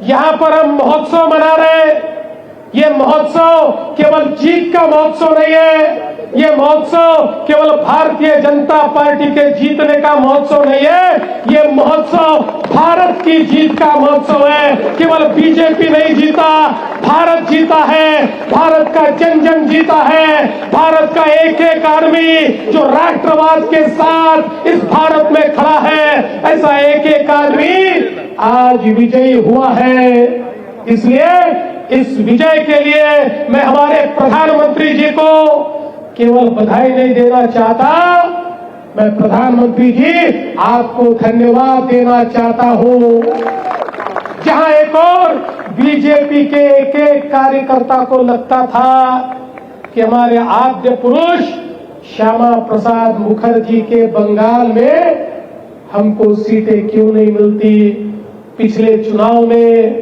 यहाँ पर हम महोत्सव मना रहे हैं। ये महोत्सव केवल जीत का महोत्सव नहीं है, ये महोत्सव केवल भारतीय जनता पार्टी के जीतने का महोत्सव नहीं है, ये महोत्सव भारत की जीत का महोत्सव है। केवल बीजेपी नहीं जीता, भारत जीता है, भारत का जन जन जीता है, भारत का एक एक आदमी जो राष्ट्रवाद के साथ इस भारत में खड़ा है, ऐसा एक एक आदमी आज विजयी हुआ है। इसलिए इस विजय के लिए मैं हमारे प्रधानमंत्री जी को केवल बधाई नहीं देना चाहता, मैं प्रधानमंत्री जी आपको धन्यवाद देना चाहता हूं। जहां एक और बीजेपी के एक एक कार्यकर्ता को लगता था कि हमारे आद्य पुरुष श्यामा प्रसाद मुखर्जी के बंगाल में हमको सीटें क्यों नहीं मिलती, पिछले चुनाव में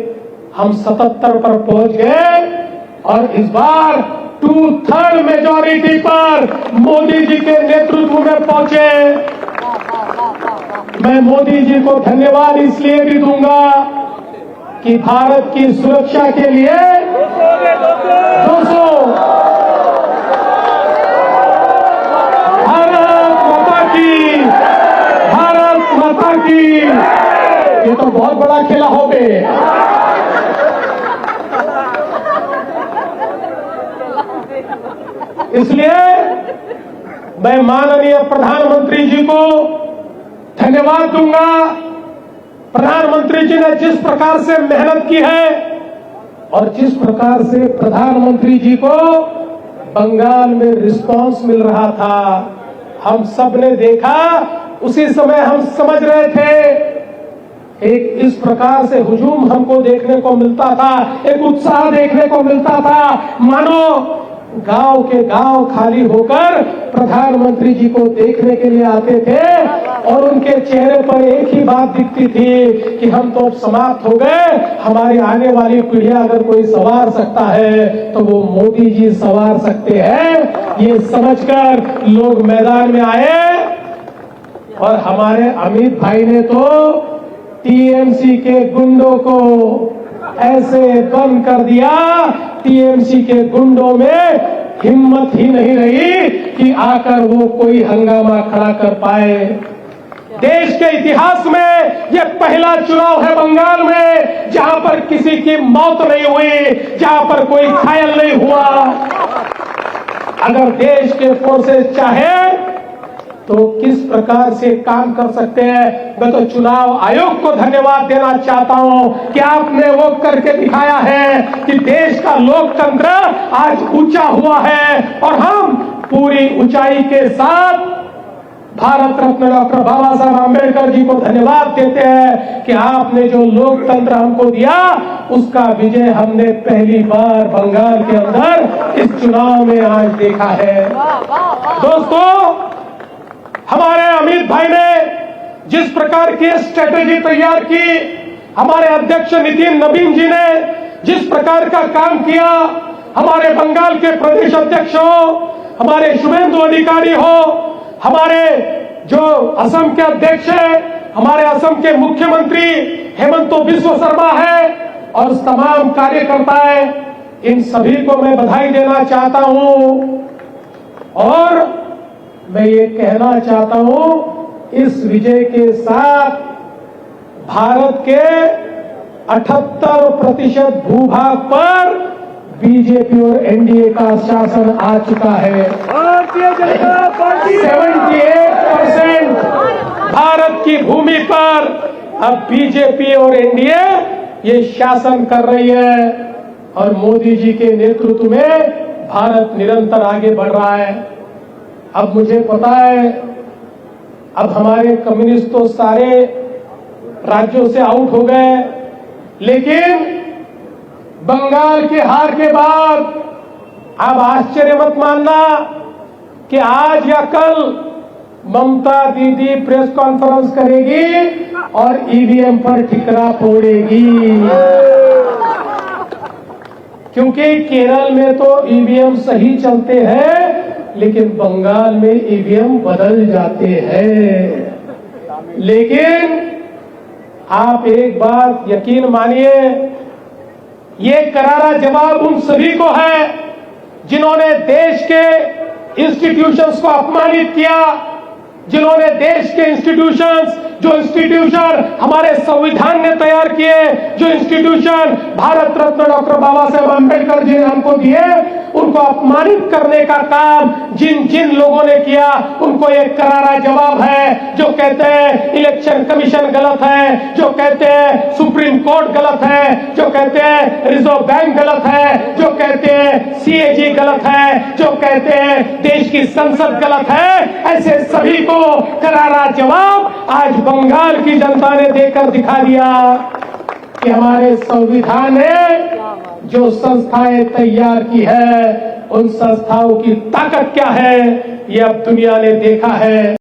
हम 77 पर पहुंच गए और इस बार 2/3 मेजॉरिटी पर मोदी जी के नेतृत्व में पहुंचे। मैं मोदी जी को धन्यवाद इसलिए भी दूंगा कि भारत की सुरक्षा के लिए 200 भारत माता की, ये तो बहुत बड़ा खेला हो गया। इसलिए मैं माननीय प्रधानमंत्री जी को धन्यवाद दूंगा। प्रधानमंत्री जी ने जिस प्रकार से मेहनत की है और जिस प्रकार से प्रधानमंत्री जी को बंगाल में रिस्पांस मिल रहा था, हम सब ने देखा। उसी समय हम समझ रहे थे, एक इस प्रकार से हुजूम हमको देखने को मिलता था, एक उत्साह देखने को मिलता था, मानो गांव के गांव खाली होकर प्रधानमंत्री जी को देखने के लिए आते थे और उनके चेहरे पर एक ही बात दिखती थी कि हम तो अब समाप्त हो गए, हमारी आने वाली पीढ़ियां अगर कोई संवार सकता है तो वो मोदी जी संवार सकते हैं। ये समझकर लोग मैदान में आए और हमारे अमित भाई ने तो टीएमसी के गुंडों को ऐसे बंद कर दिया, टीएमसी के गुंडों में हिम्मत ही नहीं रही कि आकर वो कोई हंगामा खड़ा कर पाए। देश के इतिहास में ये पहला चुनाव है बंगाल में जहां पर किसी की मौत नहीं हुई, जहां पर कोई घायल नहीं हुआ। अगर देश के फोर्सेस चाहे तो किस प्रकार से काम कर सकते हैं। मैं तो चुनाव आयोग को धन्यवाद देना चाहता हूं कि आपने वो करके दिखाया है कि देश का लोकतंत्र आज ऊंचा हुआ है और हम पूरी ऊंचाई के साथ भारत रत्न डॉक्टर बाबा साहब आंबेडकर जी को धन्यवाद देते हैं कि आपने जो लोकतंत्र हमको दिया उसका विजय हमने पहली बार बंगाल के अंदर इस चुनाव में आज देखा है। दोस्तों, हमारे अमित भाई ने जिस प्रकार की स्ट्रेटेजी तैयार की, हमारे अध्यक्ष नितिन नवीन जी ने जिस प्रकार का काम किया, हमारे बंगाल के प्रदेश अध्यक्ष हो, हमारे शुभेंदु अधिकारी हो, हमारे जो असम के अध्यक्ष है, हमारे असम के मुख्यमंत्री हेमंत बिस्वा शर्मा है और तमाम कार्यकर्ता है, इन सभी को मैं बधाई देना चाहता हूं। और मैं ये कहना चाहता हूं, इस विजय के साथ भारत के 78% भूभाग पर बीजेपी और एनडीए का शासन आ चुका है। भारतीय जनता पार्टी 78% भारत की भूमि पर अब बीजेपी और एनडीए ये शासन कर रही है और मोदी जी के नेतृत्व में भारत निरंतर आगे बढ़ रहा है। अब मुझे पता है, अब हमारे कम्युनिस्ट तो सारे राज्यों से आउट हो गए, लेकिन बंगाल के हार के बाद अब आश्चर्य मत मानना कि आज या कल ममता दीदी प्रेस कॉन्फ्रेंस करेगी और ईवीएम पर ठिकरा फोड़ेगी, क्योंकि केरल में तो ईवीएम सही चलते हैं लेकिन बंगाल में ईवीएम बदल जाते हैं। लेकिन आप एक बात यकीन मानिए, ये करारा जवाब उन सभी को है जिन्होंने देश के इंस्टीट्यूशंस को अपमानित किया, जिन्होंने देश के इंस्टीट्यूशंस, जो इंस्टीट्यूशन हमारे संविधान ने तैयार किए, जो इंस्टीट्यूशन भारत रत्न डॉक्टर बाबा साहेब अम्बेडकर जी ने हमको दिए, उनको अपमानित करने का काम जिन जिन लोगों ने किया, उनको एक करारा जवाब है। जो कहते हैं इलेक्शन कमीशन गलत है, जो कहते हैं सुप्रीम कोर्ट गलत है, जो कहते हैं रिजर्व बैंक गलत है, जो कहते हैं सीएजी गलत है, जो कहते हैं देश की संसद गलत है, ऐसे सभी को करारा जवाब आज बंगाल की जनता ने देकर दिखा दिया कि हमारे संविधान ने जो संस्थाएं तैयार की है, उन संस्थाओं की ताकत क्या है, ये अब दुनिया ने देखा है।